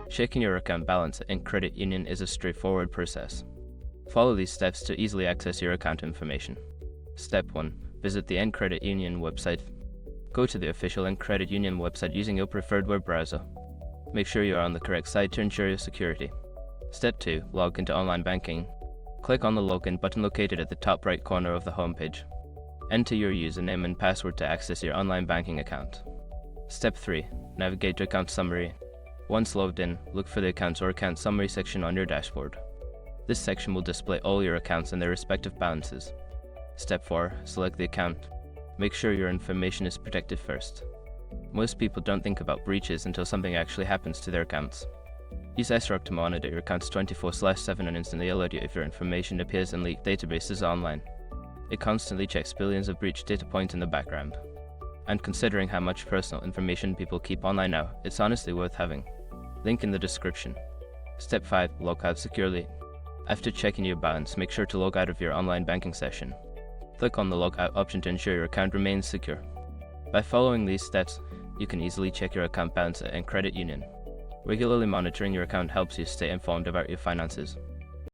Checking your account balance in Credit Union is a straightforward process. Follow these steps to easily access your account information. Step 1. Visit the nCredit Union website. Go to the official nCredit Union website using your preferred web browser. Make sure you are on the correct site to ensure your security. Step 2. Log into online banking. Click on the login button located at the top right corner of the homepage. Enter your username and password to access your online banking account. Step 3. Navigate to Account Summary. Once logged in, look for the Accounts or Account Summary section on your dashboard. This section will display all your accounts and their respective balances. Step 4. Select the account. Make sure your information is protected first. Most people don't think about breaches until something actually happens to their accounts. Use SROC to monitor your accounts 24/7 and instantly alert you if your information appears in leaked databases online. It constantly checks billions of breached data points in the background. And considering how much personal information people keep online now, it's honestly worth having. Link in the description. Step 5. Log out securely. After checking your balance, make sure to log out of your online banking session. Click on the Log Out option to ensure your account remains secure. By following these steps, you can easily check your account balance in Credit Union. Regularly monitoring your account helps you stay informed about your finances.